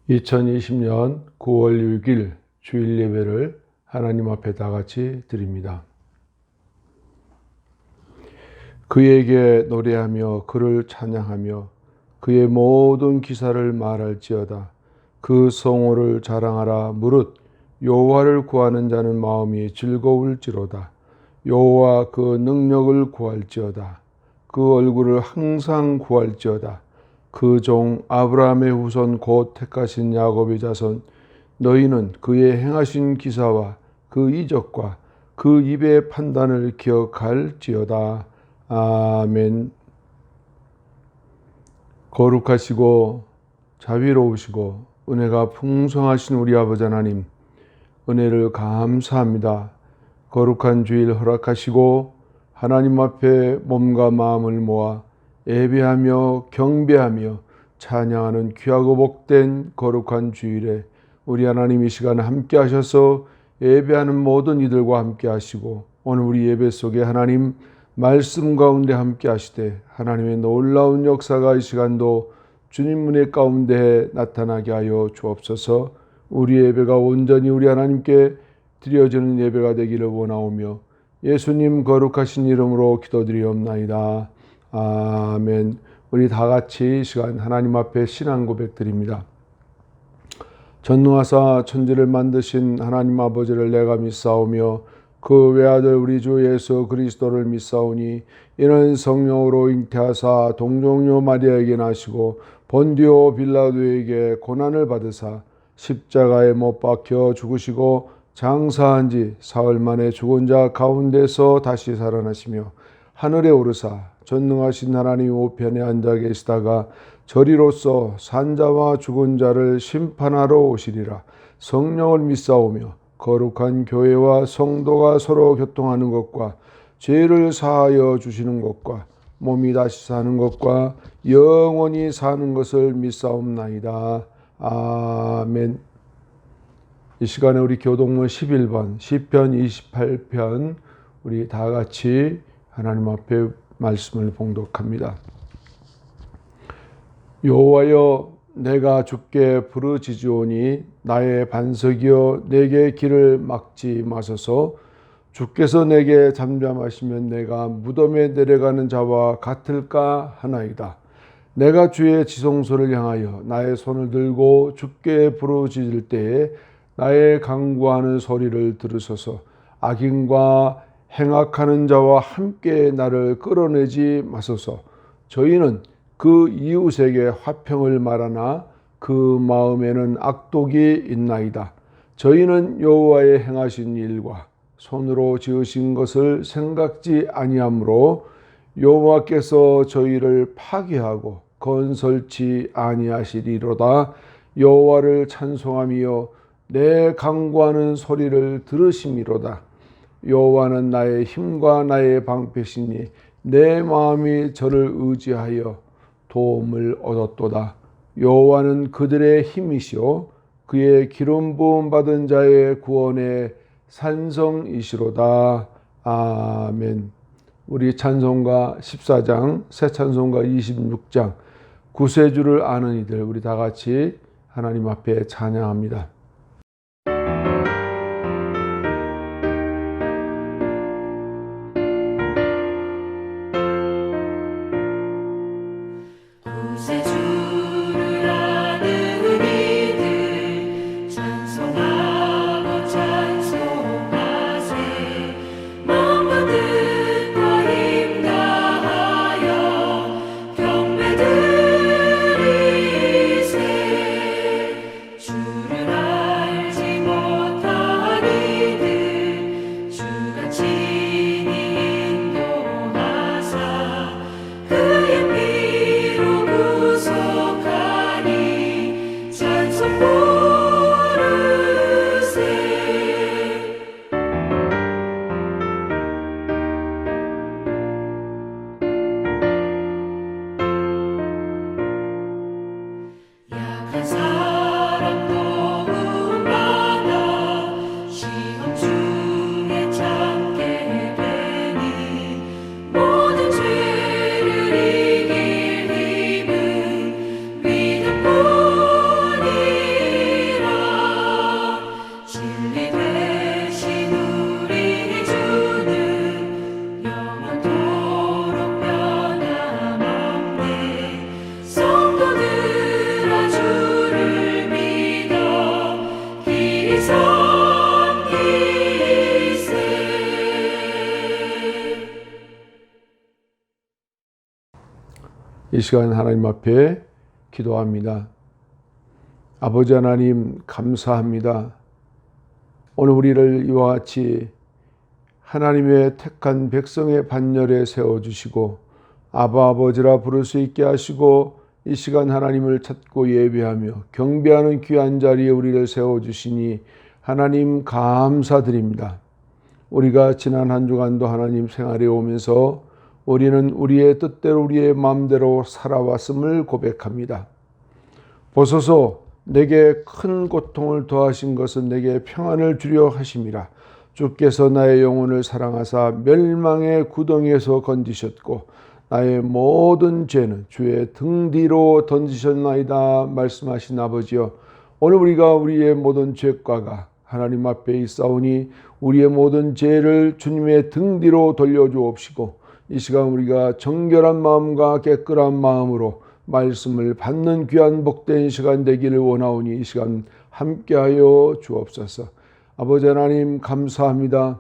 2020년 9월 6일 주일 예배를 하나님 앞에 다 같이 드립니다. 그에게 노래하며 그를 찬양하며 그의 모든 기사를 말할지어다. 그 성호를 자랑하라. 무릇 여호와를 구하는 자는 마음이 즐거울지로다. 여호와 그 능력을 구할지어다. 그 얼굴을 항상 구할지어다. 그 종 아브라함의 후손 곧 택하신 야곱의 자손 너희는 그의 행하신 기사와 그 이적과 그 입의 판단을 기억할지어다. 아멘. 거룩하시고 자비로우시고 은혜가 풍성하신 우리 아버지 하나님, 은혜를 감사합니다. 거룩한 주일 허락하시고 하나님 앞에 몸과 마음을 모아 예배하며 경배하며 찬양하는 귀하고 복된 거룩한 주일에 우리 하나님 이 시간 함께 하셔서 예배하는 모든 이들과 함께 하시고 오늘 우리 예배 속에 하나님 말씀 가운데 함께 하시되 하나님의 놀라운 역사가 이 시간도 주님 은혜 가운데 나타나게 하여 주옵소서. 우리 예배가 온전히 우리 하나님께 드려지는 예배가 되기를 원하오며 예수님 거룩하신 이름으로 기도드리옵나이다. 아멘. 우리 다 같이 이 시간 하나님 앞에 신앙 고백 드립니다. 전능하사 천지를 만드신 하나님 아버지를 내가 믿사오며 그 외아들 우리 주 예수 그리스도를 믿사오니 이는 성령으로 잉태하사 동정녀 마리아에게 나시고 본디오 빌라도에게 고난을 받으사 십자가에 못 박혀 죽으시고 장사한 지 사흘 만에 죽은 자 가운데서 다시 살아나시며 하늘에 오르사 전능하신 하나님 우편에 앉아 계시다가 저리로서 산자와 죽은 자를 심판하러 오시리라. 성령을 믿사오며 거룩한 교회와 성도가 서로 교통하는 것과 죄를 사하여 주시는 것과 몸이 다시 사는 것과 영원히 사는 것을 믿사옵나이다. 아멘. 이 시간에 우리 교동문 11번 시편 28편 우리 다 같이 하나님 앞에 말씀을 봉독합니다. 여호와여, 내가 주께 부르짖으오니 나의 반석이여 내게 길을 막지 마소서. 주께서 내게 잠잠하시면 내가 무덤에 내려가는 자와 같을까 하나이다. 내가 주의 지성소를 향하여 나의 손을 들고 주께 부르짖을 때에 나의 간구하는 소리를 들으소서. 악인과 행악하는 자와 함께 나를 끌어내지 마소서. 저희는 그 이웃에게 화평을 말하나 그 마음에는 악독이 있나이다. 저희는 여호와의 행하신 일과 손으로 지으신 것을 생각지 아니하므로 여호와께서 저희를 파괴하고 건설치 아니하시리로다. 여호와를 찬송하며 내 간구하는 소리를 들으심이로다. 여호와는 나의 힘과 나의 방패시니 내 마음이 저를 의지하여 도움을 얻었도다. 여호와는 그들의 힘이시오 그의 기름 부음 받은 자의 구원의 산성이시로다. 아멘. 우리 찬송가 14장, 새 찬송가 26장, 구세주를 아는 이들 우리 다 같이 하나님 앞에 찬양합니다. 이 시간 하나님 앞에 기도합니다. 아버지 하나님 감사합니다. 오늘 우리를 이와 같이 하나님의 택한 백성의 반열에 세워주시고 아바 아버지라 부를 수 있게 하시고 이 시간 하나님을 찾고 예배하며 경배하는 귀한 자리에 우리를 세워주시니 하나님 감사드립니다. 우리가 지난 한 주간도 하나님 생활해 오면서 우리는 우리의 뜻대로 우리의 마음대로 살아왔음을 고백합니다. 보소서 내게 큰 고통을 더하신 것은 내게 평안을 주려 하심이라. 주께서 나의 영혼을 사랑하사 멸망의 구덩이에서 건지셨고 나의 모든 죄는 주의 등 뒤로 던지셨나이다 말씀하신 아버지여, 오늘 우리가 우리의 모든 죄과가 하나님 앞에 있사오니 우리의 모든 죄를 주님의 등 뒤로 돌려주옵시고 이 시간 우리가 정결한 마음과 깨끗한 마음으로 말씀을 받는 귀한 복된 시간 되기를 원하오니 이 시간 함께하여 주옵소서. 아버지 하나님 감사합니다.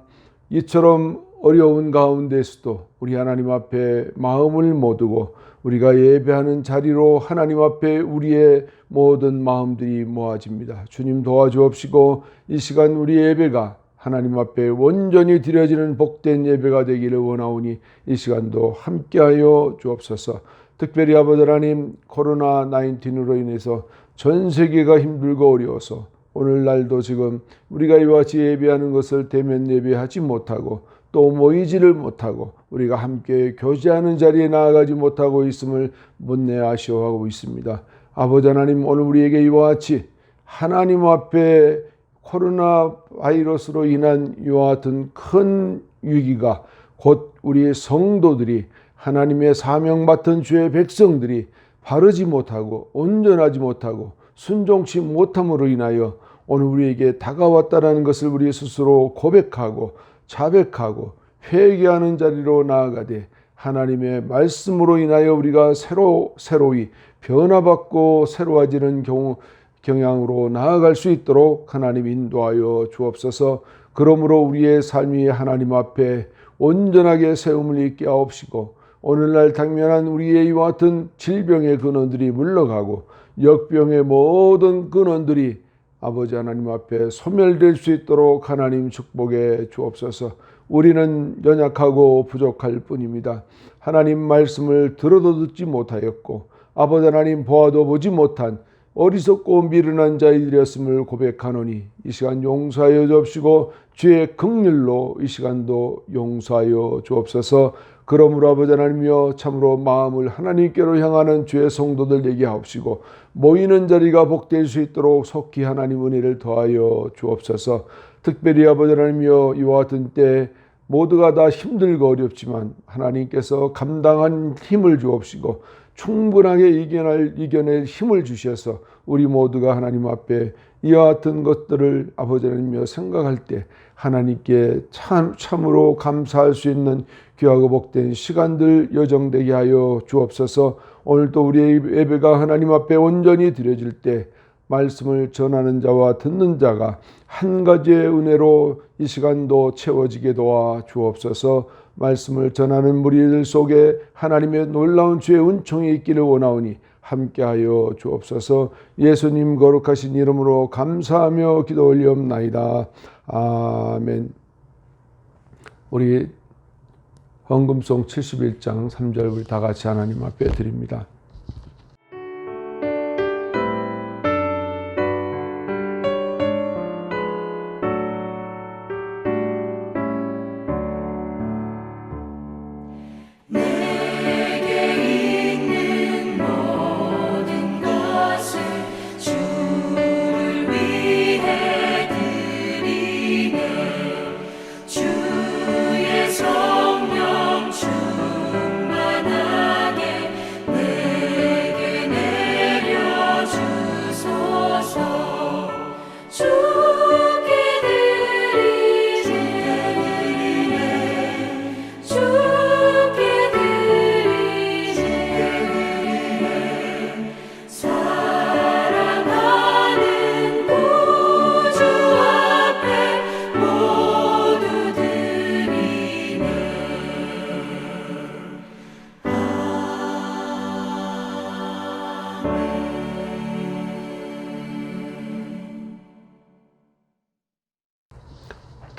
이처럼 어려운 가운데서도 우리 하나님 앞에 마음을 모두고 우리가 예배하는 자리로 하나님 앞에 우리의 모든 마음들이 모아집니다. 주님 도와주옵시고 이 시간 우리 예배가 하나님 앞에 온전히 드려지는 복된 예배가 되기를 원하오니 이 시간도 함께하여 주옵소서. 특별히 아버지 하나님 코로나19로 인해서 전 세계가 힘들고 어려워서 오늘날도 지금 우리가 이와 같이 예배하는 것을 대면 예배하지 못하고 또 모이지를 못하고 우리가 함께 교제하는 자리에 나아가지 못하고 있음을 못내 아쉬워하고 있습니다. 아버지 하나님 오늘 우리에게 이와 같이 하나님 앞에 코로나 바이러스로 인한 이와 같은 큰 위기가 곧 우리 성도들이 하나님의 사명 맡은 주의 백성들이 바르지 못하고 온전하지 못하고 순종치 못함으로 인하여 오늘 우리에게 다가왔다는 것을 우리 스스로 고백하고 자백하고 회개하는 자리로 나아가되 하나님의 말씀으로 인하여 우리가 새로이 변화받고 새로워지는 경향으로 나아갈 수 있도록 하나님 인도하여 주옵소서. 그러므로 우리의 삶이 하나님 앞에 온전하게 세움을 입게 하옵시고 오늘날 당면한 우리의 이와 같은 질병의 근원들이 물러가고 역병의 모든 근원들이 아버지 하나님 앞에 소멸될 수 있도록 하나님 축복해 주옵소서. 우리는 연약하고 부족할 뿐입니다. 하나님 말씀을 들어도 듣지 못하였고 아버지 하나님 보아도 보지 못한 어리석고 미련한 자들이었음을 고백하노니 이 시간 용서하여 주옵시고 주의 긍휼로 이 시간도 용서하여 주옵소서. 그러므로 아버지 하나님이여 참으로 마음을 하나님께로 향하는 주의 성도들 되게 하옵시고 모이는 자리가 복될 수 있도록 속히 하나님 은혜를 더하여 주옵소서. 특별히 아버지 하나님이여 이와 같은 때 모두가 다 힘들고 어렵지만 하나님께서 감당한 힘을 주옵시고 충분하게 이겨낼 힘을 주셔서 우리 모두가 하나님 앞에 이와 같은 것들을 아버지 하나님이여 생각할 때 하나님께 참으로 감사할 수 있는 귀하고 복된 시간들 여정되게 하여 주옵소서. 오늘도 우리의 예배가 하나님 앞에 온전히 드려질 때 말씀을 전하는 자와 듣는 자가 한 가지의 은혜로 이 시간도 채워지게 도와 주옵소서. 말씀을 전하는 무리들 속에 하나님의 놀라운 주의 은총이 있기를 원하오니 함께하여 주옵소서. 예수님 거룩하신 이름으로 감사하며 기도 올리옵나이다. 아멘. 우리 헌금송 71장 3절 우리 다 같이 하나님 앞에 드립니다. 주의 성령 충만하게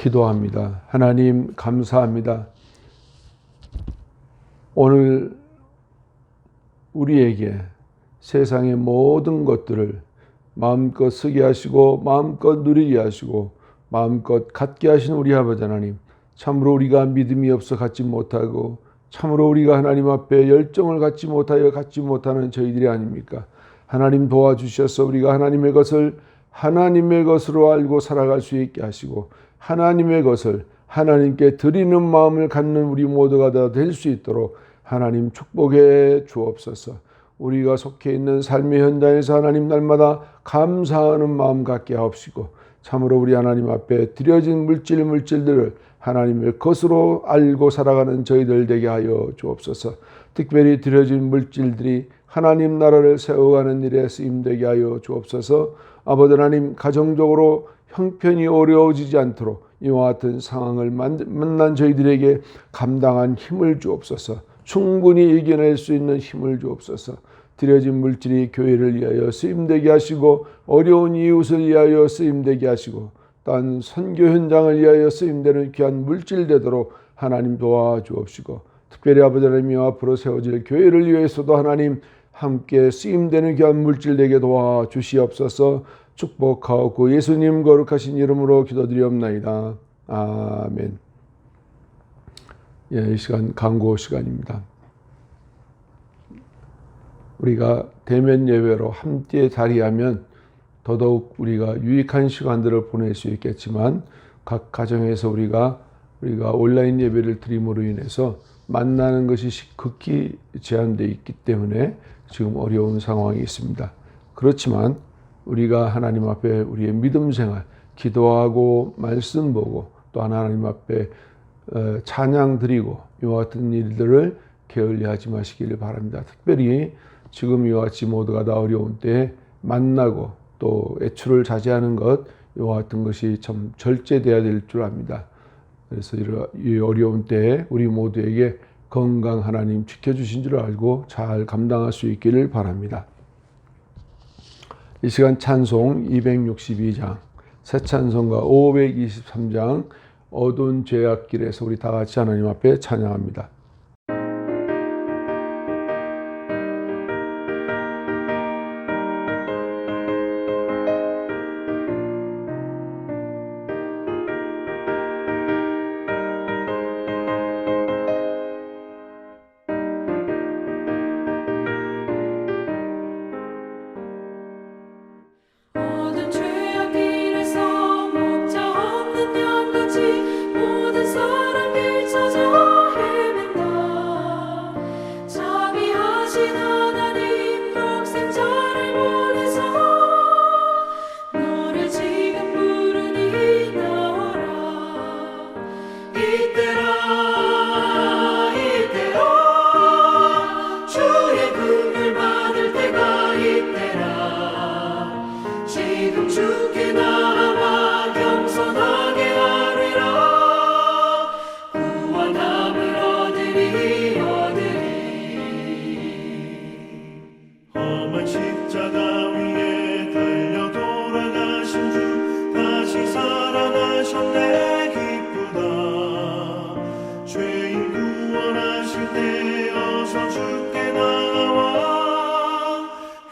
기도합니다. 하나님 감사합니다. 오늘 우리에게 세상의 모든 것들을 마음껏 쓰게 하시고 마음껏 누리게 하시고 마음껏 갖게 하신 우리 아버지 하나님, 참으로 우리가 믿음이 없어 갖지 못하고 참으로 우리가 하나님 앞에 열정을 갖지 못하여 갖지 못하는 저희들이 아닙니까? 하나님 도와주셔서 우리가 하나님의 것을 하나님의 것으로 알고 살아갈 수 있게 하시고 하나님의 것을 하나님께 드리는 마음을 갖는 우리 모두가 다 될 수 있도록 하나님 축복해 주옵소서. 우리가 속해 있는 삶의 현장에서 하나님 날마다 감사하는 마음 갖게 하옵시고 참으로 우리 하나님 앞에 드려진 물질들을 하나님의 것으로 알고 살아가는 저희들 되게 하여 주옵소서. 특별히 드려진 물질들이 하나님 나라를 세워가는 일에 쓰임되게 하여 주옵소서. 아버지 하나님, 가정적으로 형편이 어려워지지 않도록 이와 같은 상황을 만난 저희들에게 감당한 힘을 주옵소서. 충분히 이겨낼 수 있는 힘을 주옵소서. 드려진 물질이 교회를 위하여 쓰임되게 하시고 어려운 이웃을 위하여 쓰임되게 하시고 또한 선교 현장을 위하여 쓰임되는 귀한 물질 되도록 하나님 도와주옵시고 특별히 아버지 하나님 앞으로 세워질 교회를 위해서도 하나님 함께 쓰임되는 귀한 물질 되게 도와주시옵소서. 축복하옵고 예수님 거룩하신 이름으로 기도드리옵나이다. 아멘. 이 시간 강고 시간입니다. 우리가 대면 예배로 함께 자리하면 더더욱 우리가 유익한 시간들을 보낼 수 있겠지만 각 가정에서 우리가 온라인 예배를 드림으로 인해서 만나는 것이 극히 제한되어 있기 때문에 지금 어려운 상황이 있습니다. 그렇지만 우리가 하나님 앞에 우리의 믿음 생활, 기도하고 말씀 보고 또 하나님 앞에 찬양 드리고 이와 같은 일들을 게을리하지 마시기를 바랍니다. 특별히 지금 이와 같이 모두가 다 어려운 때에 만나고 또 외출을 자제하는 것 이와 같은 것이 참 절제돼야 될 줄 압니다. 그래서 이 어려운 때에 우리 모두에게 건강 하나님 지켜주신 줄 알고 잘 감당할 수 있기를 바랍니다. 이 시간 찬송 262장, 새 찬송가 523장 어두운 죄악길에서 우리 다 같이 하나님 앞에 찬양합니다.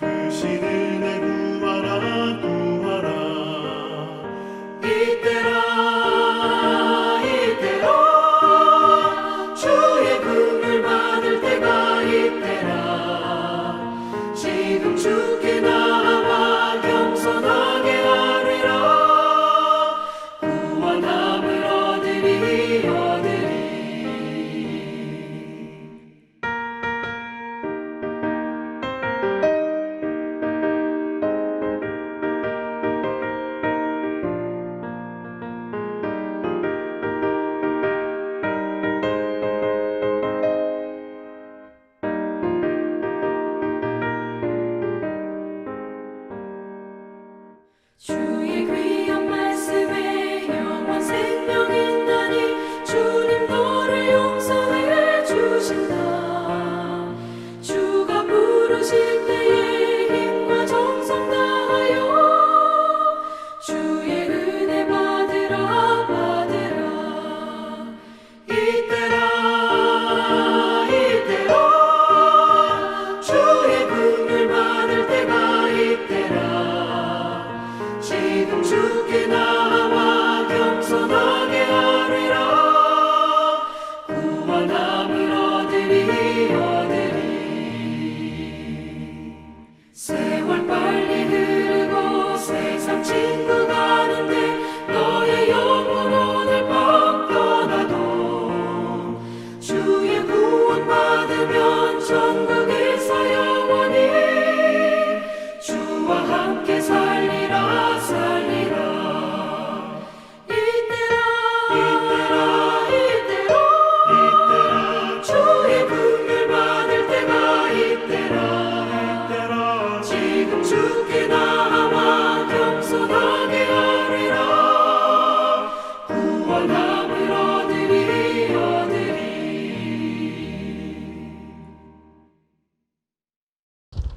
그 신을 내 구하라 구하라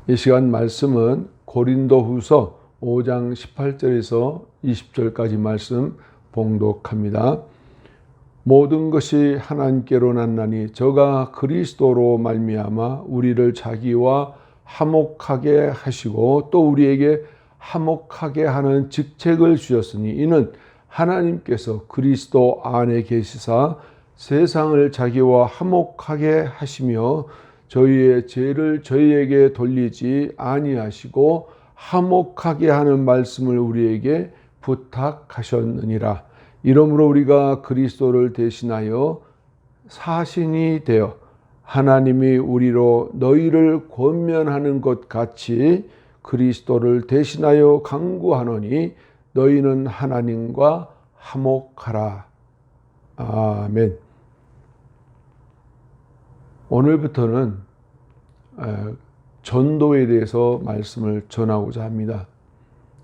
이 시간 말씀은 고린도후서 5장 18절에서 20절까지 말씀 봉독합니다. 모든 것이 하나님께로 났나니 저가 그리스도로 말미암아 우리를 자기와 화목하게 하시고 또 우리에게 화목하게 하는 직책을 주셨으니 이는 하나님께서 그리스도 안에 계시사 세상을 자기와 화목하게 하시며 저희의 죄를 저희에게 돌리지 아니하시고 화목하게 하는 말씀을 우리에게 부탁하셨느니라. 이러므로 우리가 그리스도를 대신하여 사신이 되어 하나님이 우리로 너희를 권면하는 것 같이 그리스도를 대신하여 간구하노니 너희는 하나님과 화목하라. 아멘. 오늘부터는 전도에 대해서 말씀을 전하고자 합니다.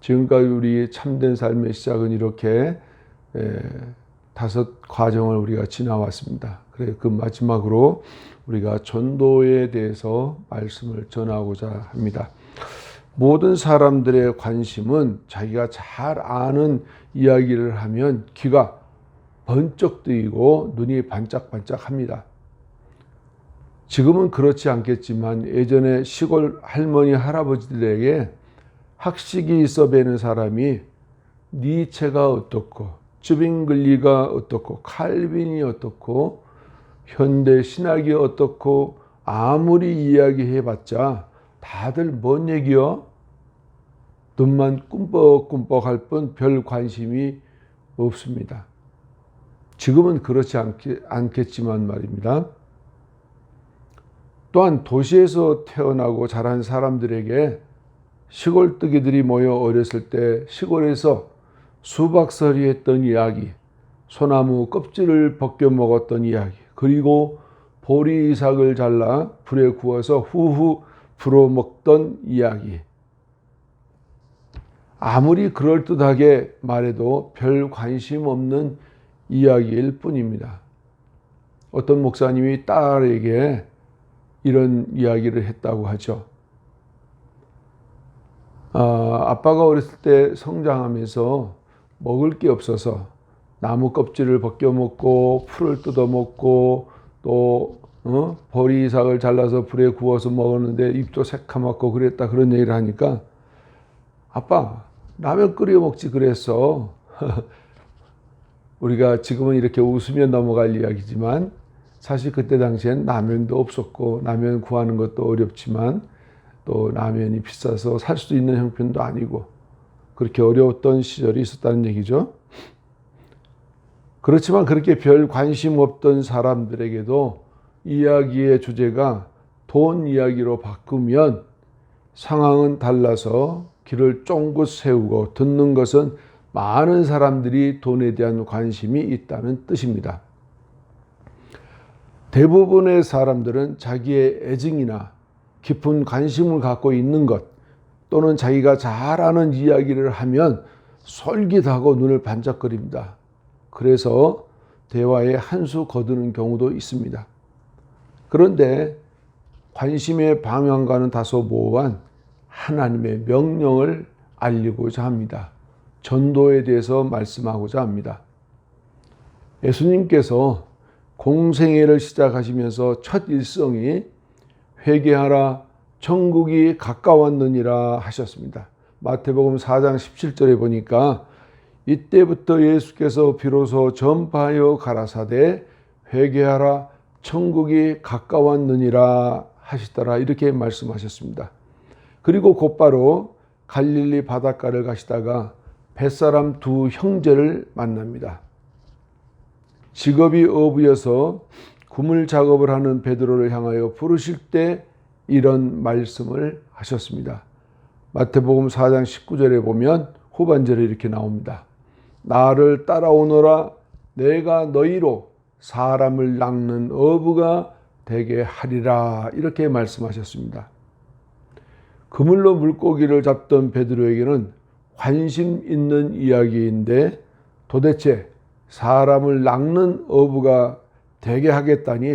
지금까지 우리 참된 삶의 시작은 이렇게 5 과정을 우리가 지나왔습니다. 그래 그 마지막으로 우리가 전도에 대해서 말씀을 전하고자 합니다. 모든 사람들의 관심은 자기가 잘 아는 이야기를 하면 귀가 번쩍 뜨이고 눈이 반짝반짝합니다. 지금은 그렇지 않겠지만 예전에 시골 할머니 할아버지들에게 학식이 있어 배는 사람이 니체가 어떻고 쯔빙글리가 어떻고 칼빈이 어떻고 현대 신학이 어떻고 아무리 이야기해봤자 다들 뭔 얘기요? 눈만 꿈뻑꿈뻑할 뿐 별 관심이 없습니다. 지금은 그렇지 않겠지만 말입니다. 또한 도시에서 태어나고 자란 사람들에게 시골뜨기들이 모여 어렸을 때 시골에서 수박서리 했던 이야기, 소나무 껍질을 벗겨 먹었던 이야기, 그리고 보리삭을 잘라 불에 구워서 후후 불어 먹던 이야기. 아무리 그럴듯하게 말해도 별 관심 없는 이야기일 뿐입니다. 어떤 목사님이 딸에게 이런 이야기를 했다고 하죠. 아빠가 어렸을 때 성장하면서 먹을 게 없어서 나무 껍질을 벗겨 먹고 풀을 뜯어 먹고 또 보리삭을 잘라서 불에 구워서 먹었는데 입도 새카맣고 그랬다 그런 얘기를 하니까 아빠 라면 끓여 먹지 그랬어. 우리가 지금은 이렇게 웃으며 넘어갈 이야기지만 사실 그때 당시엔 라면도 없었고 라면 구하는 것도 어렵지만 또 라면이 비싸서 살 수 있는 형편도 아니고 그렇게 어려웠던 시절이 있었다는 얘기죠. 그렇지만 그렇게 별 관심 없던 사람들에게도 이야기의 주제가 돈 이야기로 바꾸면 상황은 달라서 귀를 쫑긋 세우고 듣는 것은 많은 사람들이 돈에 대한 관심이 있다는 뜻입니다. 대부분의 사람들은 자기의 애증이나 깊은 관심을 갖고 있는 것 또는 자기가 잘 아는 이야기를 하면 솔깃하고 눈을 반짝거립니다. 그래서 대화에 한 수 거두는 경우도 있습니다. 그런데 관심의 방향과는 다소 모호한 하나님의 명령을 알리고자 합니다. 전도에 대해서 말씀하고자 합니다. 예수님께서 공생애를 시작하시면서 첫 일성이 회개하라 천국이 가까웠느니라 하셨습니다. 마태복음 4장 17절에 보니까 이때부터 예수께서 비로소 전파하여 가라사대 회개하라 천국이 가까웠느니라 하시더라 이렇게 말씀하셨습니다. 그리고 곧바로 갈릴리 바닷가를 가시다가 뱃사람 2 형제를 만납니다. 직업이 어부여서 구물 작업을 하는 베드로를 향하여 부르실 때 이런 말씀을 하셨습니다. 마태복음 4장 19절에 보면 후반절에 이렇게 나옵니다. 나를 따라오너라 내가 너희로 사람을 낚는 어부가 되게 하리라 이렇게 말씀하셨습니다. 그물로 물고기를 잡던 베드로에게는 관심 있는 이야기인데 도대체 사람을 낚는 어부가 되게 하겠다니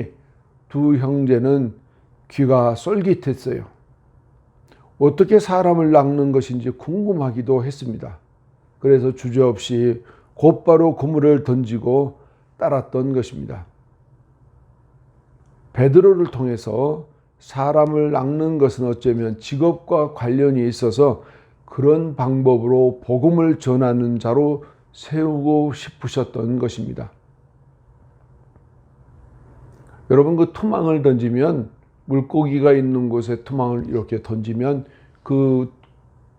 2 형제는 귀가 쏠깃했어요. 어떻게 사람을 낚는 것인지 궁금하기도 했습니다. 그래서 주저없이 곧바로 그물을 던지고 따랐던 것입니다. 베드로를 통해서 사람을 낚는 것은 어쩌면 직업과 관련이 있어서 그런 방법으로 복음을 전하는 자로 세우고 싶으셨던 것입니다. 여러분, 그 투망을 던지면, 물고기가 있는 곳에 투망을 이렇게 던지면 그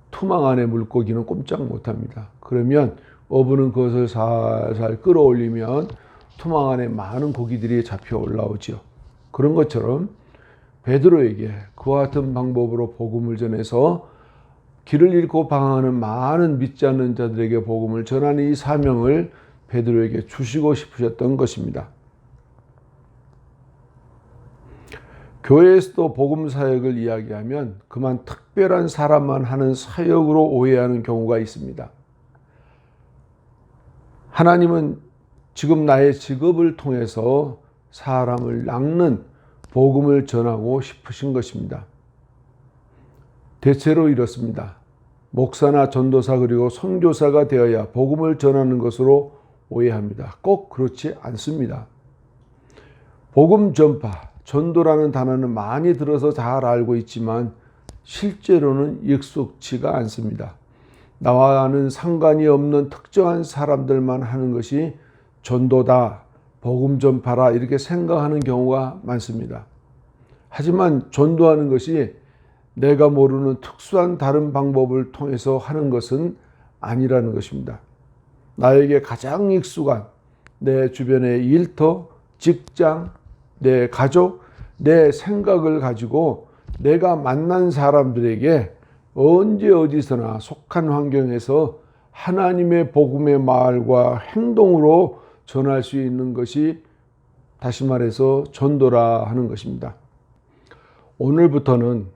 투망 안에 물고기는 꼼짝 못합니다. 그러면 어부는 그것을 살살 끌어올리면 투망 안에 많은 고기들이 잡혀 올라오지요. 그런 것처럼 베드로에게 그와 같은 방법으로 복음을 전해서 길을 잃고 방황하는 많은 믿지 않는 자들에게 복음을 전하는 이 사명을 베드로에게 주시고 싶으셨던 것입니다. 교회에서도 복음 사역을 이야기하면 그만 특별한 사람만 하는 사역으로 오해하는 경우가 있습니다. 하나님은 지금 나의 직업을 통해서 사람을 낚는 복음을 전하고 싶으신 것입니다. 대체로 이렇습니다. 목사나 전도사 그리고 선교사가 되어야 복음을 전하는 것으로 오해합니다. 꼭 그렇지 않습니다. 복음 전파, 전도라는 단어는 많이 들어서 잘 알고 있지만 실제로는 익숙치가 않습니다. 나와는 상관이 없는 특정한 사람들만 하는 것이 전도다, 복음 전파라 이렇게 생각하는 경우가 많습니다. 하지만 전도하는 것이 내가 모르는 특수한 다른 방법을 통해서 하는 것은 아니라는 것입니다. 나에게 가장 익숙한 내 주변의 일터, 직장, 내 가족, 내 생각을 가지고 내가 만난 사람들에게 언제 어디서나 속한 환경에서 하나님의 복음의 말과 행동으로 전할 수 있는 것이 다시 말해서 전도라 하는 것입니다. 오늘부터는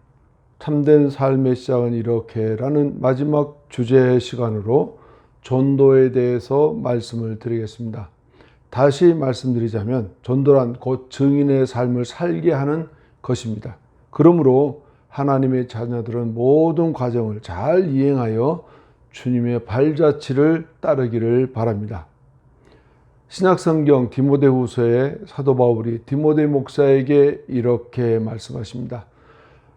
참된 삶의 시작은 이렇게라는 마지막 주제 시간으로 전도에 대해서 말씀을 드리겠습니다. 다시 말씀드리자면 전도란 곧 증인의 삶을 살게 하는 것입니다. 그러므로 하나님의 자녀들은 모든 과정을 잘 이행하여 주님의 발자취를 따르기를 바랍니다. 신약성경 디모데후서에 사도 바울이 디모데 목사에게 이렇게 말씀하십니다.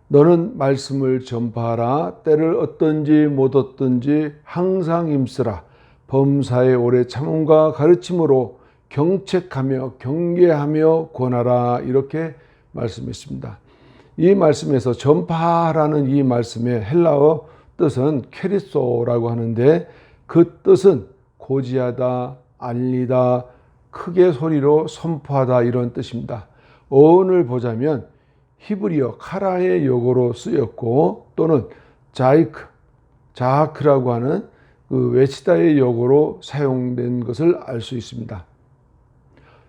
너는 말씀을 전파하라. 때를 얻든지 못 얻든지 항상 힘쓰라. 범사에 오래 참음과 가르침으로 경책하며 경계하며 권하라. 이렇게 말씀했습니다. 이 말씀에서 전파라는 이 말씀의 헬라어 뜻은 케리소라고 하는데 그 뜻은 고지하다, 알리다, 크게 소리로 선포하다 이런 뜻입니다. 어원을 보자면 히브리어 카라의 용어로 쓰였고 또는 자하크라고 하는 그 외치다의 용어로 사용된 것을 알 수 있습니다.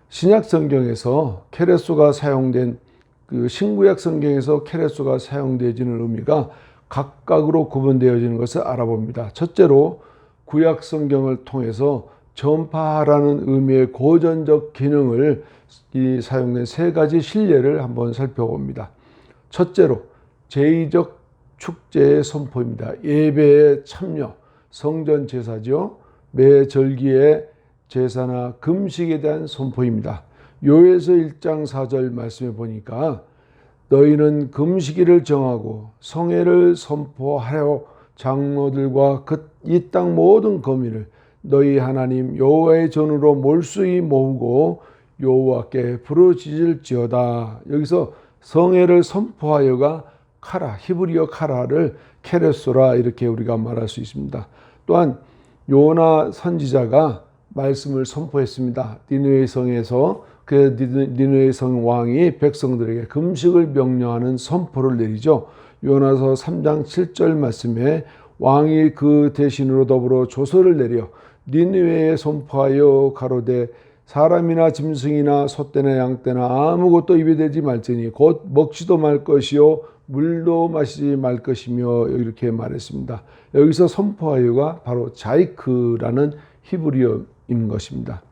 신약 성경에서 케레소가 사용된 그 신구약 성경에서 케레소가 사용되어지는 의미가 각각으로 구분되어지는 것을 알아봅니다. 첫째로 구약 성경을 통해서 전파라는 의미의 고전적 기능을 사용된 세 가지 실례를 한번 살펴봅니다. 첫째로 제의적 축제의 선포입니다. 예배에 참여, 성전 제사죠. 매 절기의 제사나 금식에 대한 선포입니다. 요에서 1장 4절 말씀에 보니까 너희는 금식일을 정하고 성회를 선포하여 장로들과 이 땅 모든 거민을 너희 하나님 여호와의 전으로 몰수히 모으고 여호와께 부르짖을지어다. 여기서 성회를 선포하여가 카라, 히브리어 카라를 케레소라 이렇게 우리가 말할 수 있습니다. 또한 요나 선지자가 말씀을 선포했습니다. 니느웨 성에서 그 니느웨 성 왕이 백성들에게 금식을 명령하는 선포를 내리죠. 요나서 3장 7절 말씀에 왕이 그 대신으로 더불어 조서를 내려 니느웨에 선포하여 가로되 사람이나 짐승이나 소떼나 양떼나 아무것도 입에 대지 말지니 곧 먹지도 말 것이요 물도 마시지 말 것이며 이렇게 말했습니다. 여기서 선포하여가 바로 자이크라는 히브리어인 것입니다.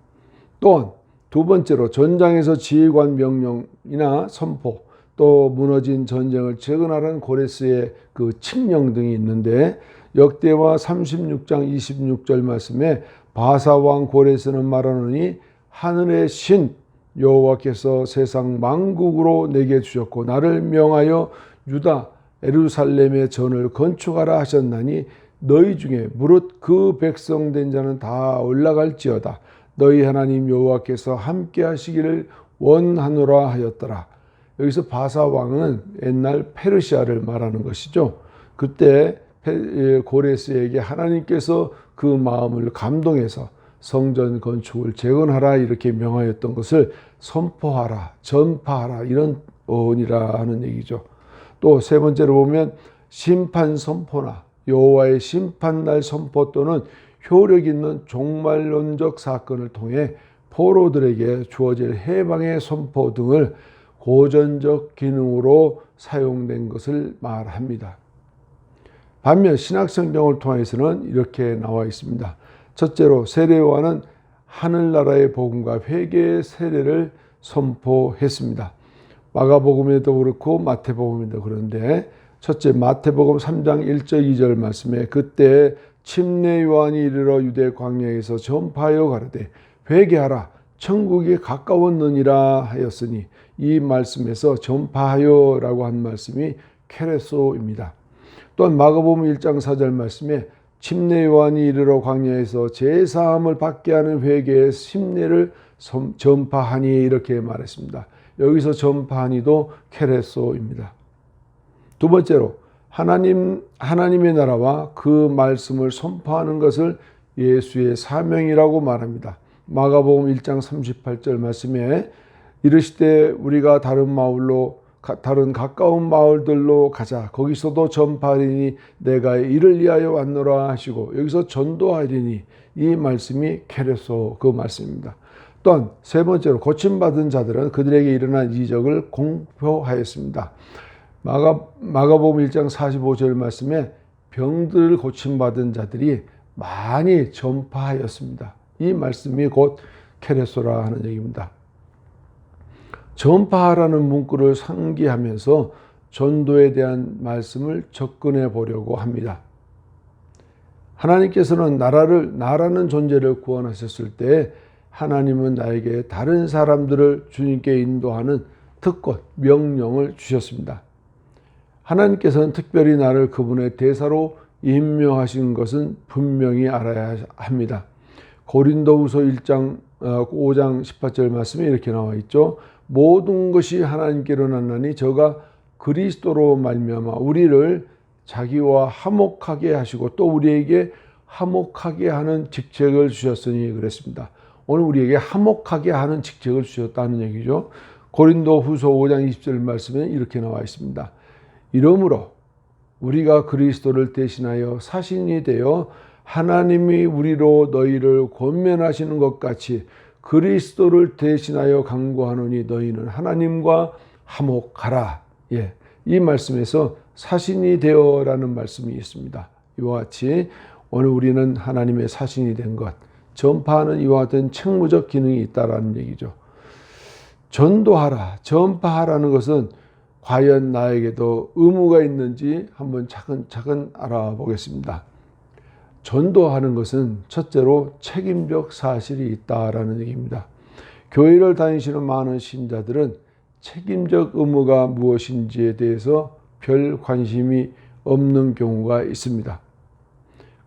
또한 두 번째로 전장에서 지휘관 명령이나 선포, 또 무너진 전쟁을 재건하라는 고레스의 그 칙령 등이 있는데, 역대와 36장 26절 말씀에 바사왕 고레스는 말하노니 하늘의 신 여호와께서 세상 만국으로 내게 주셨고 나를 명하여 유다 예루살렘의 전을 건축하라 하셨나니 너희 중에 무릇 그 백성된 자는 다 올라갈지어다. 너희 하나님 여호와께서 함께 하시기를 원하노라 하였더라. 여기서 바사 왕은 옛날 페르시아를 말하는 것이죠. 그때 고레스에게 하나님께서 그 마음을 감동해서 성전 건축을 재건하라 이렇게 명하였던 것을 선포하라, 전파하라 이런 어원이라 하는 얘기죠. 또 세 번째로 보면 심판 선포나 여호와의 심판날 선포 또는 효력 있는 종말론적 사건을 통해 포로들에게 주어질 해방의 선포 등을 고전적 기능으로 사용된 것을 말합니다. 반면 신약성경을 통해서는 이렇게 나와 있습니다. 첫째로 세례요한은 하늘나라의 복음과 회개의 세례를 선포했습니다. 마가복음에도 그렇고 마태복음에도 그런데, 첫째 마태복음 3장 1절 2절 말씀에 그때 침례 요한이 이르러 유대 광야에서 전파하여 가로되 회개하라 천국이 가까웠느니라 하였으니, 이 말씀에서 전파하여라고 한 말씀이 케레소입니다. 또한 마가복음 1장 4절 말씀에 침례 요한이 이르러 광야에서 제사함을 받게 하는 회개의 심례를 전파하니 이렇게 말했습니다. 여기서 전파하니도 케레소입니다. 두 번째로 하나님의 나라와 그 말씀을 선포하는 것을 예수의 사명이라고 말합니다. 마가복음 1장 38절 말씀에 이르시되 우리가 다른 가까운 마을들로 가자. 거기서도 전파하리니 내가 이를 위하여 왔노라 하시고, 여기서 전도하리니 이 말씀이 케레소 그 말씀입니다. 또한 세 번째로 고침받은 자들은 그들에게 일어난 이적을 공표하였습니다. 마가복음 1장 45절 말씀에 병들을 고침받은 자들이 많이 전파하였습니다. 이 말씀이 곧 케레소라 하는 얘기입니다. 전파하라는 문구를 상기하면서 전도에 대한 말씀을 접근해 보려고 합니다. 하나님께서는 나라는 존재를 구원하셨을 때 하나님은 나에게 다른 사람들을 주님께 인도하는 특권, 명령을 주셨습니다. 하나님께서는 특별히 나를 그분의 대사로 임명하신 것은 분명히 알아야 합니다. 고린도후서 5장 18절 말씀에 이렇게 나와 있죠. 모든 것이 하나님께로 났나니 저가 그리스도로 말미암아 우리를 자기와 화목하게 하시고 또 우리에게 화목하게 하는 직책을 주셨으니 그랬습니다. 오늘 우리에게 화목하게 하는 직책을 주셨다는 얘기죠. 고린도후서 5장 20절 말씀에 이렇게 나와 있습니다. 이러므로 우리가 그리스도를 대신하여 사신이 되어 하나님이 우리로 너희를 권면하시는 것 같이 그리스도를 대신하여 간구하노니 너희는 하나님과 화목하라. 이 말씀에서 사신이 되어라는 말씀이 있습니다. 이와 같이 오늘 우리는 하나님의 사신이 된 것, 전파하는 이와 같은 책무적 기능이 있다라는 얘기죠. 전도하라, 전파하라는 것은 과연 나에게도 의무가 있는지 한번 차근차근 알아보겠습니다. 전도하는 것은 첫째로 책임적 사실이 있다라는 얘기입니다. 교회를 다니시는 많은 신자들은 책임적 의무가 무엇인지에 대해서 별 관심이 없는 경우가 있습니다.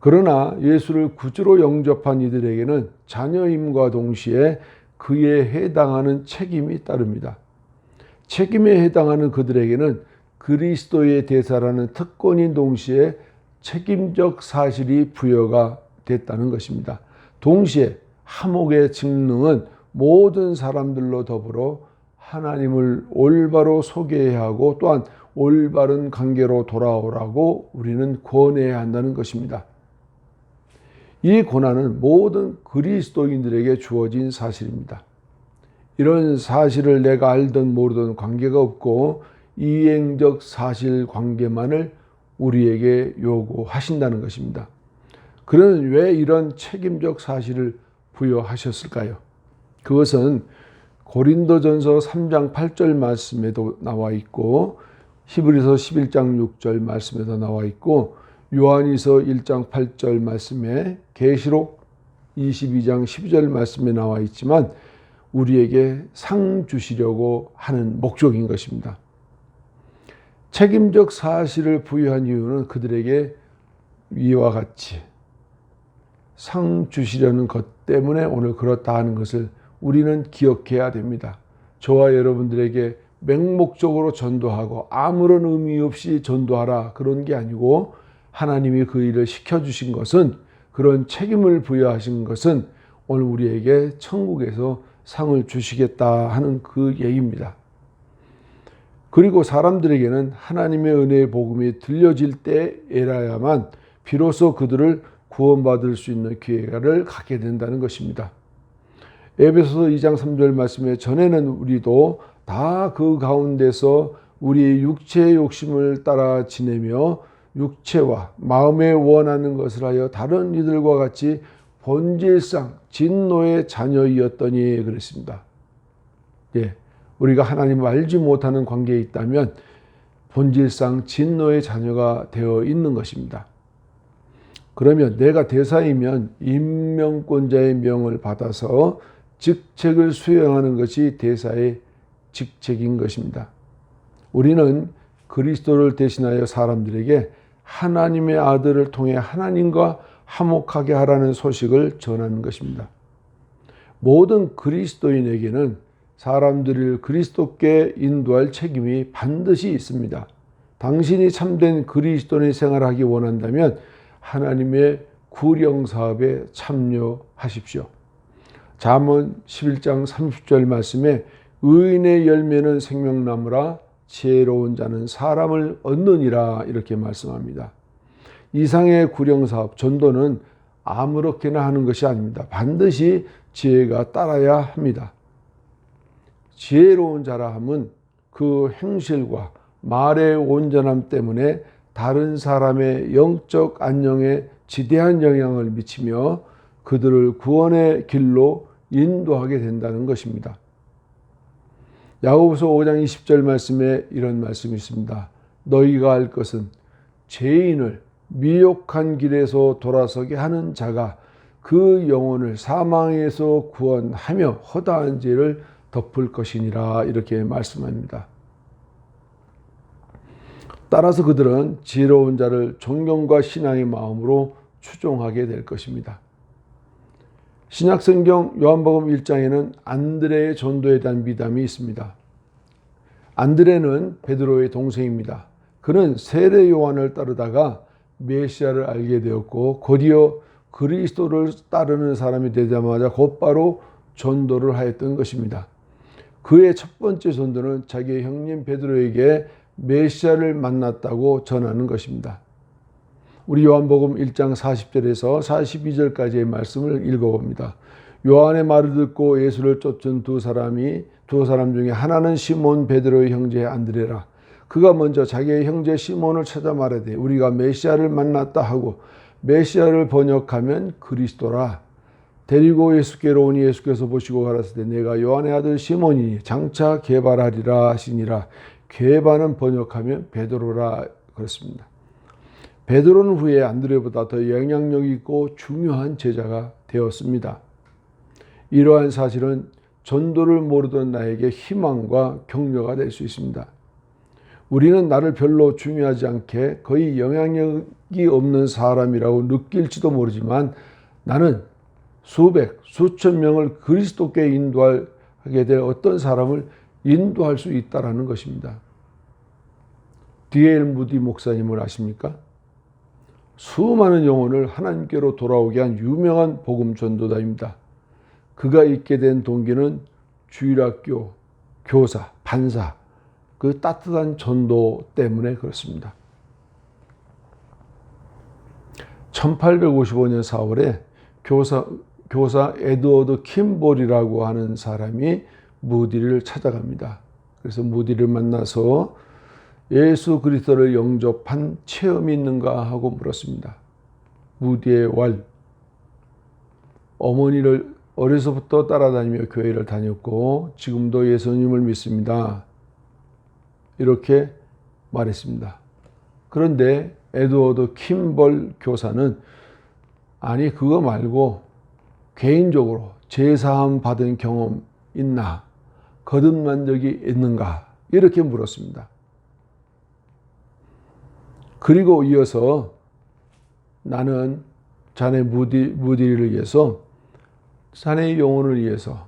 그러나 예수를 구주로 영접한 이들에게는 자녀임과 동시에 그에 해당하는 책임이 따릅니다. 책임에 해당하는 그들에게는 그리스도의 대사라는 특권인 동시에 책임적 사실이 부여가 됐다는 것입니다. 동시에 화목의 직능은 모든 사람들로 더불어 하나님을 올바로 소개해야 하고 또한 올바른 관계로 돌아오라고 우리는 권해야 한다는 것입니다. 이 권한은 모든 그리스도인들에게 주어진 사실입니다. 이런 사실을 내가 알든 모르든 관계가 없고 이행적 사실 관계만을 우리에게 요구하신다는 것입니다. 그러면 왜 이런 책임적 사실을 부여하셨을까요? 그것은 고린도전서 3장 8절 말씀에도 나와 있고 히브리서 11장 6절 말씀에도 나와 있고 요한이서 1장 8절 말씀에 계시록 22장 12절 말씀에 나와 있지만 우리에게 상 주시려고 하는 목적인 것입니다. 책임적 사실을 부여한 이유는 그들에게 위와 같이 상 주시려는 것 때문에 오늘 그렇다 하는 것을 우리는 기억해야 됩니다. 저와 여러분들에게 맹목적으로 전도하고 아무런 의미 없이 전도하라 그런 게 아니고 하나님이 그 일을 시켜주신 것은 그런 책임을 부여하신 것은 오늘 우리에게 천국에서 상을 주시겠다 하는 그 얘기입니다. 그리고 사람들에게는 하나님의 은혜의 복음이 들려질 때에라야만 비로소 그들을 구원받을 수 있는 기회를 갖게 된다는 것입니다. 에베소서 2장 3절 말씀에 전에는 우리도 다 그 가운데서 우리 육체의 욕심을 따라 지내며 육체와 마음에 원하는 것을 하여 다른 이들과 같이 본질상 진노의 자녀이었더니 그랬습니다. 예, 우리가 하나님을 알지 못하는 관계에 있다면 본질상 진노의 자녀가 되어 있는 것입니다. 그러면 내가 대사이면 임명권자의 명을 받아서 직책을 수행하는 것이 대사의 직책인 것입니다. 우리는 그리스도를 대신하여 사람들에게 하나님의 아들을 통해 하나님과 화목하게 하라는 소식을 전하는 것입니다. 모든 그리스도인에게는 사람들을 그리스도께 인도할 책임이 반드시 있습니다. 당신이 참된 그리스도인의 생활을 하기 원한다면 하나님의 구령 사업에 참여하십시오. 잠언 11장 30절 말씀에 의인의 열매는 생명나무라 지혜로운 자는 사람을 얻느니라 이렇게 말씀합니다. 이상의 구령사업, 전도는 아무렇게나 하는 것이 아닙니다. 반드시 지혜가 따라야 합니다. 지혜로운 자라 함은 그 행실과 말의 온전함 때문에 다른 사람의 영적 안녕에 지대한 영향을 미치며 그들을 구원의 길로 인도하게 된다는 것입니다. 야고보서 5장 20절 말씀에 이런 말씀이 있습니다. 너희가 할 것은 죄인을 미혹한 길에서 돌아서게 하는 자가 그 영혼을 사망에서 구원하며 허다한 죄를 덮을 것이니라 이렇게 말씀합니다. 따라서 그들은 지혜로운 자를 존경과 신앙의 마음으로 추종하게 될 것입니다. 신약성경 요한복음 1장에는 안드레의 전도에 대한 미담이 있습니다. 안드레는 베드로의 동생입니다. 그는 세례 요한을 따르다가 메시아를 알게 되었고 곧이어 그리스도를 따르는 사람이 되자마자 곧바로 전도를 하였던 것입니다. 그의 첫 번째 전도는 자기의 형님 베드로에게 메시아를 만났다고 전하는 것입니다. 우리 요한복음 1장 40절에서 42절까지의 말씀을 읽어봅니다. 요한의 말을 듣고 예수를 쫓은 두 사람 중에 하나는 시몬 베드로의 형제 안드레라. 그가 먼저 자기의 형제 시몬을 찾아 말하되 우리가 메시아를 만났다 하고 메시아를 번역하면 그리스도라. 데리고 예수께로 오니 예수께서 보시고 가라사대 내가 요한의 아들 시몬이니 장차 게바라리라 하시니라. 게바는 번역하면 베드로라 그렇습니다. 베드로는 후에 안드레보다 더 영향력 있고 중요한 제자가 되었습니다. 이러한 사실은 전도를 모르던 나에게 희망과 격려가 될 수 있습니다. 우리는 나를 별로 중요하지 않게 거의 영향력이 없는 사람이라고 느낄지도 모르지만 나는 수백, 수천 명을 그리스도께 인도하게 될 어떤 사람을 인도할 수 있다는 것입니다. D.L. 무디 목사님을 아십니까? 수많은 영혼을 하나님께로 돌아오게 한 유명한 복음 전도자입니다. 그가 있게 된 동기는 주일학교, 교사, 반사, 그 따뜻한 전도 때문에 그렇습니다. 1855년 4월에 교사 에드워드 킴볼이라고 하는 사람이 무디를 찾아갑니다. 그래서 무디를 만나서 예수 그리스도를 영접한 체험이 있는가 하고 물었습니다. 무디의 어머니를 어려서부터 따라다니며 교회를 다녔고 지금도 예수님을 믿습니다. 이렇게 말했습니다. 그런데 에드워드 킴벌 교사는 아니 그거 말고 개인적으로 제사함 받은 경험 있나? 거듭난 적이 있는가? 이렇게 물었습니다. 그리고 이어서 나는 자네 무디를 위해서 자네의 영혼을 위해서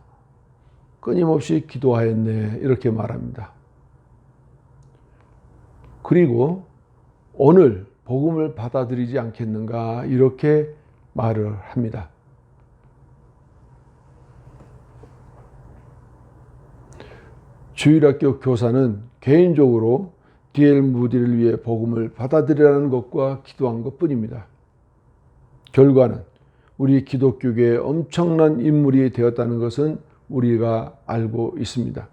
끊임없이 기도하였네. 이렇게 말합니다. 그리고 오늘 복음을 받아들이지 않겠는가? 이렇게 말을 합니다. 주일학교 교사는 개인적으로 D.L. 무디를 위해 복음을 받아들이라는 것과 기도한 것뿐입니다. 결과는 우리 기독교계의 엄청난 인물이 되었다는 것은 우리가 알고 있습니다.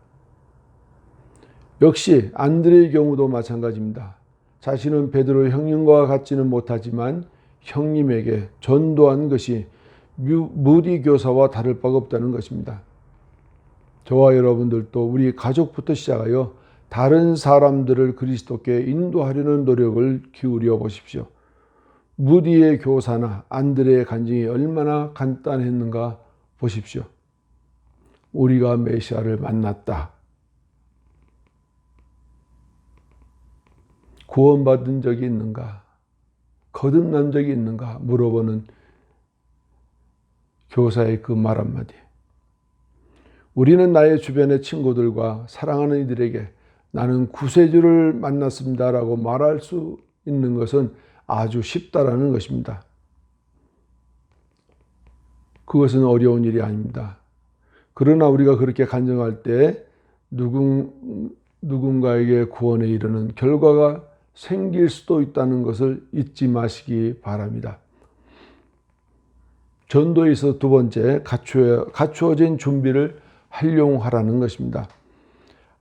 역시 안드레의 경우도 마찬가지입니다. 자신은 베드로 형님과 같지는 못하지만 형님에게 전도한 것이 무디 교사와 다를 바가 없다는 것입니다. 저와 여러분들도 우리 가족부터 시작하여 다른 사람들을 그리스도께 인도하려는 노력을 기울여 보십시오. 무디의 교사나 안드레의 간증이 얼마나 간단했는가 보십시오. 우리가 메시아를 만났다. 구원받은 적이 있는가? 거듭난 적이 있는가? 물어보는 교사의 그 말 한마디. 우리는 나의 주변의 친구들과 사랑하는 이들에게 나는 구세주를 만났습니다라고 말할 수 있는 것은 아주 쉽다라는 것입니다. 그것은 어려운 일이 아닙니다. 그러나 우리가 그렇게 간증할 때 누군가에게 구원에 이르는 결과가 생길 수도 있다는 것을 잊지 마시기 바랍니다. 전도에 있어 두 번째, 갖추어진 준비를 활용하라는 것입니다.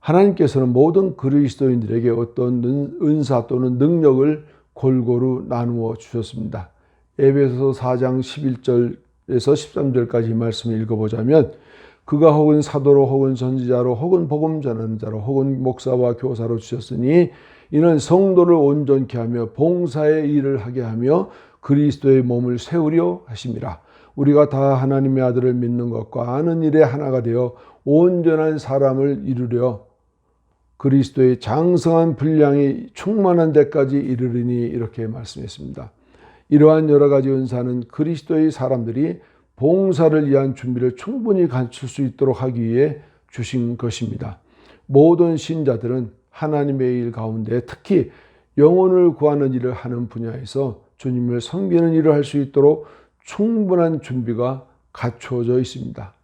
하나님께서는 모든 그리스도인들에게 어떤 은사 또는 능력을 골고루 나누어 주셨습니다. 에베소서 4장 11절에서 13절까지 말씀을 읽어보자면 그가 혹은 사도로 혹은 선지자로 혹은 복음 전하는 자로 혹은 목사와 교사로 주셨으니 이는 성도를 온전케 하며 봉사의 일을 하게 하며 그리스도의 몸을 세우려 하심이라. 우리가 다 하나님의 아들을 믿는 것과 아는 일에 하나가 되어 온전한 사람을 이루려 그리스도의 장성한 분량이 충만한 데까지 이르리니 이렇게 말씀했습니다. 이러한 여러 가지 은사는 그리스도의 사람들이 봉사를 위한 준비를 충분히 갖출 수 있도록 하기 위해 주신 것입니다. 모든 신자들은 하나님의 일 가운데 특히 영혼을 구하는 일을 하는 분야에서 주님을 섬기는 일을 할 수 있도록 충분한 준비가 갖추어져 있습니다.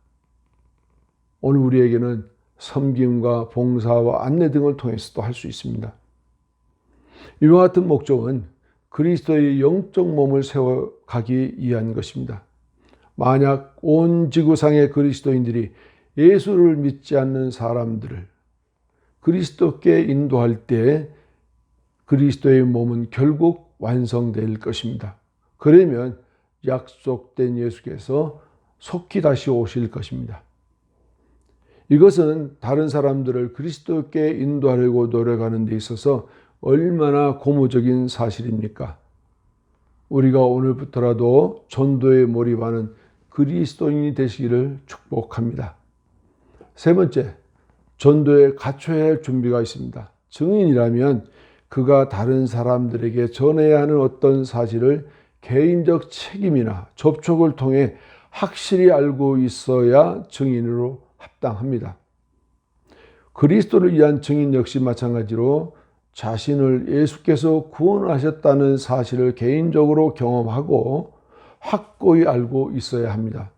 오늘 우리에게는 섬김과 봉사와 안내 등을 통해서도 할 수 있습니다. 이와 같은 목적은 그리스도의 영적 몸을 세워가기 위한 것입니다. 만약 온 지구상의 그리스도인들이 예수를 믿지 않는 사람들을 그리스도께 인도할 때 그리스도의 몸은 결국 완성될 것입니다. 그러면 약속된 예수께서 속히 다시 오실 것입니다. 이것은 다른 사람들을 그리스도께 인도하려고 노력하는 데 있어서 얼마나 고무적인 사실입니까? 우리가 오늘부터라도 전도에 몰입하는 그리스도인이 되시기를 축복합니다. 세 번째, 전도에 갖춰야 할 준비가 있습니다. 증인이라면 그가 다른 사람들에게 전해야 하는 어떤 사실을 개인적 책임이나 접촉을 통해 확실히 알고 있어야 증인으로 합당합니다. 그리스도를 위한 증인 역시 마찬가지로 자신을 예수께서 구원하셨다는 사실을 개인적으로 경험하고 확고히 알고 있어야 합니다.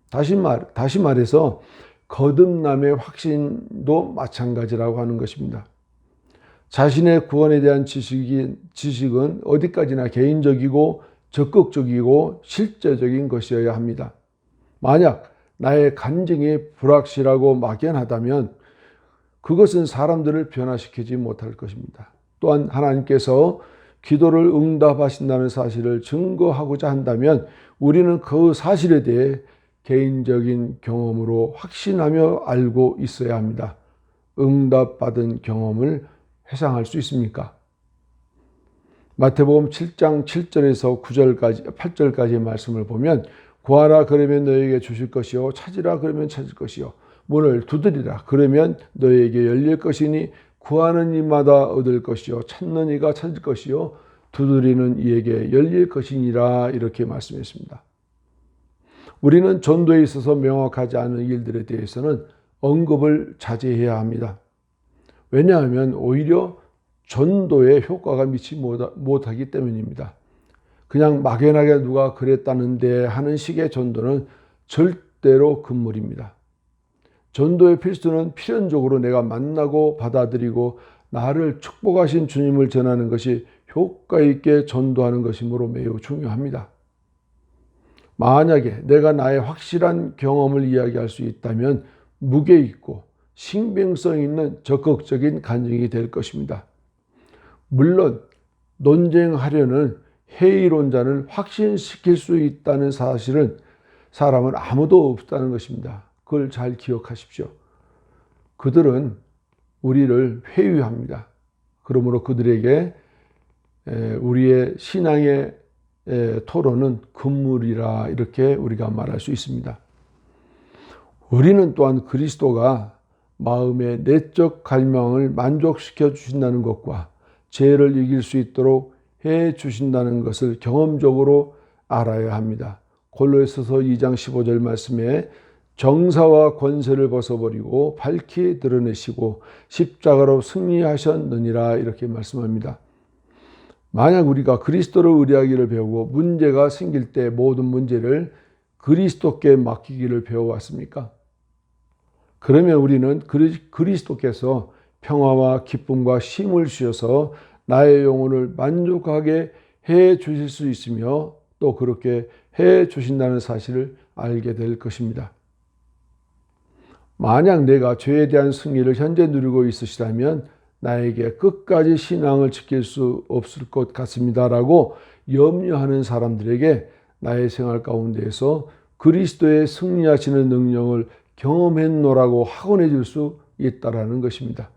다시 말해서 거듭남의 확신도 마찬가지라고 하는 것입니다. 자신의 구원에 대한 지식은 어디까지나 개인적이고 적극적이고 실제적인 것이어야 합니다. 만약 나의 간증이 불확실하고 막연하다면 그것은 사람들을 변화시키지 못할 것입니다. 또한 하나님께서 기도를 응답하신다는 사실을 증거하고자 한다면 우리는 그 사실에 대해 개인적인 경험으로 확신하며 알고 있어야 합니다. 응답받은 경험을 회상할 수 있습니까? 마태복음 7장 7절에서 9절까지 8절까지의 말씀을 보면 구하라 그러면 너에게 주실 것이요 찾으라 그러면 찾을 것이요 문을 두드리라 그러면 너에게 열릴 것이니 구하는 이마다 얻을 것이요 찾는 이가 찾을 것이요 두드리는 이에게 열릴 것이니라 이렇게 말씀했습니다. 우리는 전도에 있어서 명확하지 않은 일들에 대해서는 언급을 자제해야 합니다. 왜냐하면 오히려 전도에 효과가 미치지 못하기 때문입니다. 그냥 막연하게 누가 그랬다는데 하는 식의 전도는 절대로 금물입니다. 전도의 필수는 필연적으로 내가 만나고 받아들이고 나를 축복하신 주님을 전하는 것이 효과 있게 전도하는 것이므로 매우 중요합니다. 만약에 내가 나의 확실한 경험을 이야기할 수 있다면 무게 있고 신빙성 있는 적극적인 간증이 될 것입니다. 물론 논쟁하려는 회의론자를 확신시킬 수 있다는 사실은 사람은 아무도 없다는 것입니다. 그걸 잘 기억하십시오. 그들은 우리를 회유합니다. 그러므로 그들에게 우리의 신앙의 토론은 금물이라 이렇게 우리가 말할 수 있습니다. 우리는 또한 그리스도가 마음의 내적 갈망을 만족시켜 주신다는 것과 죄를 이길 수 있도록 해 주신다는 것을 경험적으로 알아야 합니다. 골로새서 2장 15절 말씀에 정사와 권세를 벗어버리고 밝히 드러내시고 십자가로 승리하셨느니라 이렇게 말씀합니다. 만약 우리가 그리스도를 의뢰하기를 배우고 문제가 생길 때 모든 문제를 그리스도께 맡기기를 배워왔습니까? 그러면 우리는 그리스도께서 평화와 기쁨과 쉼을 주셔서 나의 영혼을 만족하게 해 주실 수 있으며 또 그렇게 해 주신다는 사실을 알게 될 것입니다. 만약 내가 죄에 대한 승리를 현재 누리고 있으시다면 나에게 끝까지 신앙을 지킬 수 없을 것 같습니다라고 염려하는 사람들에게 나의 생활 가운데에서 그리스도의 승리하시는 능력을 경험했노라고 확언해 줄 수 있다라는 것입니다.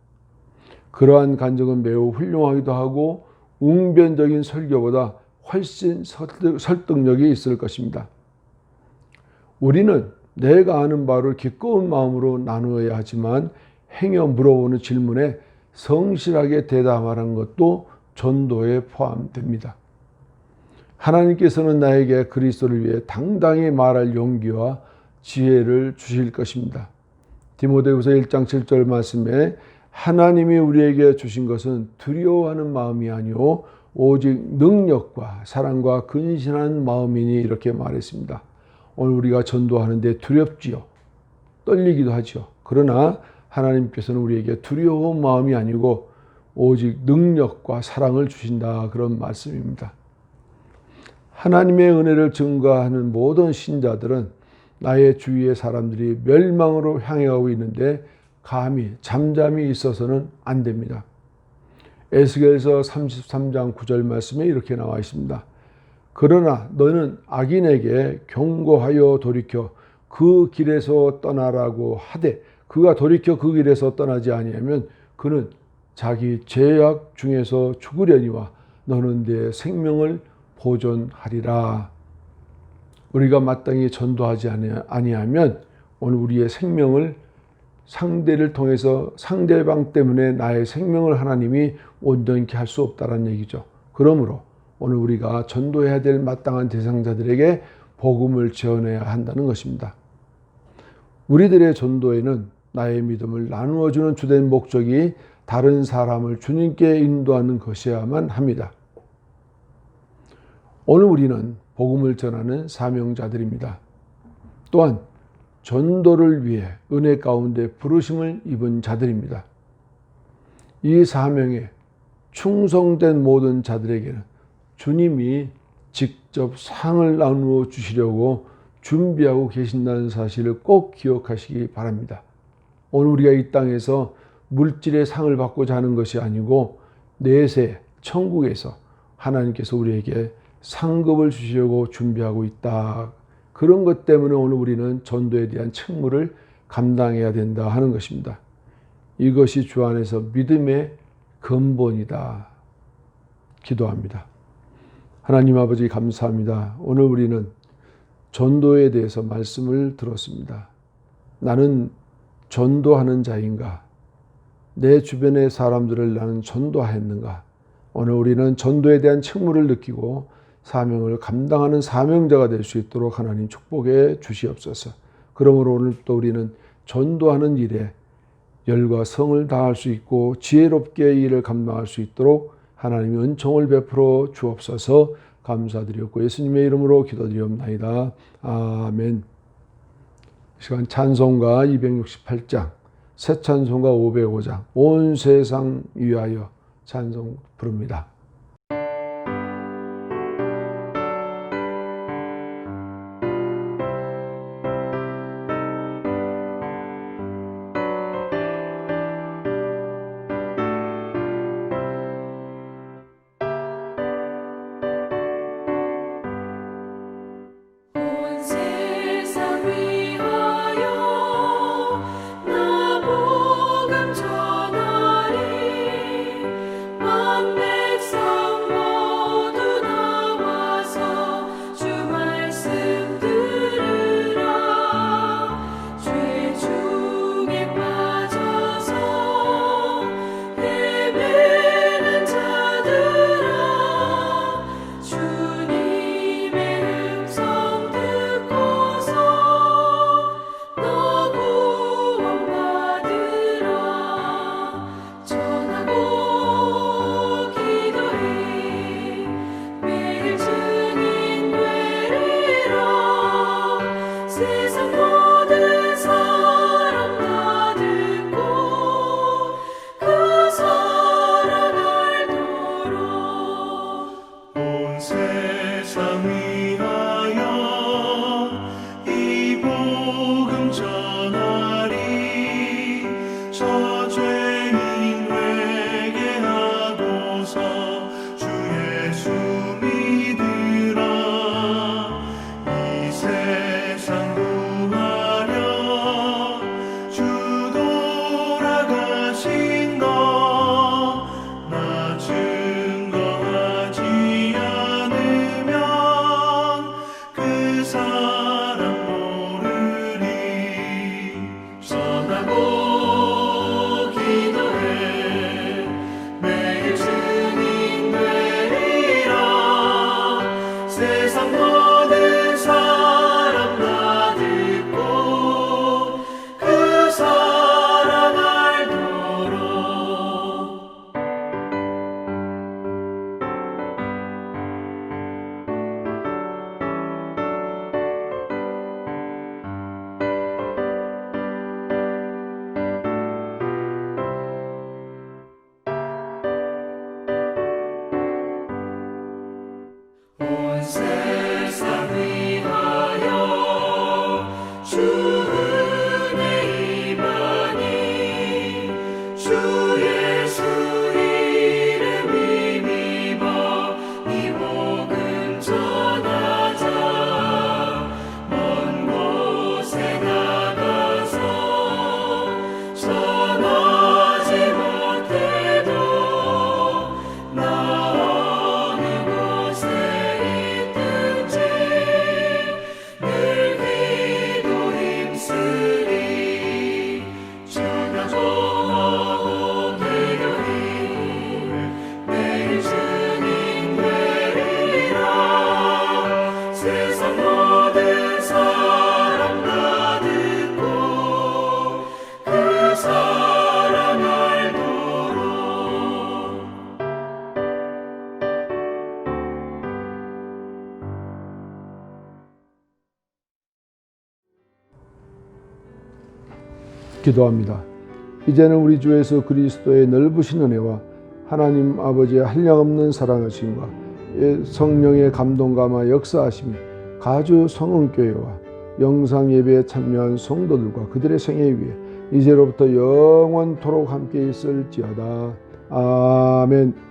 그러한 간증은 매우 훌륭하기도 하고 웅변적인 설교보다 훨씬 설득력이 있을 것입니다. 우리는 내가 아는 바를 기꺼운 마음으로 나누어야 하지만 행여 물어보는 질문에 성실하게 대답하는 것도 전도에 포함됩니다. 하나님께서는 나에게 그리스도를 위해 당당히 말할 용기와 지혜를 주실 것입니다. 디모데후서 1장 7절 말씀에 하나님이 우리에게 주신 것은 두려워하는 마음이 아니오 오직 능력과 사랑과 근신한 마음이니 이렇게 말했습니다. 오늘 우리가 전도하는데 두렵지요. 떨리기도 하죠. 그러나 하나님께서는 우리에게 두려운 마음이 아니고 오직 능력과 사랑을 주신다 그런 말씀입니다. 하나님의 은혜를 증거하는 모든 신자들은 나의 주위의 사람들이 멸망으로 향해가고 있는데 감히 잠잠히 있어서는 안 됩니다. 에스겔서 33장 9절 말씀에 이렇게 나와 있습니다. 그러나 너는 악인에게 경고하여 돌이켜 그 길에서 떠나라고 하되 그가 돌이켜 그 길에서 떠나지 아니하면 그는 자기 죄악 중에서 죽으려니와 너는 내 생명을 보존하리라. 우리가 마땅히 전도하지 아니하면 오늘 우리의 생명을 상대를 통해서 상대방 때문에 나의 생명을 하나님이 온전히 할 수 없다는 얘기죠. 그러므로 오늘 우리가 전도해야 될 마땅한 대상자들에게 복음을 전해야 한다는 것입니다. 우리들의 전도에는 나의 믿음을 나누어주는 주된 목적이 다른 사람을 주님께 인도하는 것이어야만 합니다. 오늘 우리는 복음을 전하는 사명자들입니다. 또한 전도를 위해 은혜 가운데 부르심을 입은 자들입니다. 이 사명에 충성된 모든 자들에게는 주님이 직접 상을 나누어 주시려고 준비하고 계신다는 사실을 꼭 기억하시기 바랍니다. 오늘 우리가 이 땅에서 물질의 상을 받고자 하는 것이 아니고 내세 천국에서 하나님께서 우리에게 상급을 주시려고 준비하고 있다. 그런 것 때문에 오늘 우리는 전도에 대한 책무를 감당해야 된다 하는 것입니다. 이것이 주 안에서 믿음의 근본이다. 기도합니다. 하나님 아버지 감사합니다. 오늘 우리는 전도에 대해서 말씀을 들었습니다. 나는 전도하는 자인가? 내 주변의 사람들을 나는 전도하였는가? 오늘 우리는 전도에 대한 책무를 느끼고 사명을 감당하는 사명자가 될 수 있도록 하나님 축복해 주시옵소서. 그러므로 오늘 또 우리는 전도하는 일에 열과 성을 다할 수 있고 지혜롭게 이 일을 감당할 수 있도록 하나님의 은총을 베풀어 주옵소서. 감사드렸고 예수님의 이름으로 기도드리옵나이다. 아멘. 시간 찬송가 268장, 새 찬송가 505장, 온 세상 위하여 찬송 부릅니다. 기도합니다. 이제는 우리 주 예수 그리스도의 넓으신 은혜와 하나님 아버지의 한량없는 사랑하심과 성령의 감동감화 역사하심이 가주 성흥교회와 영상 예배에 참여한 성도들과 그들의 생애 위에 이제로부터 영원토록 함께 있을지어다. 아멘.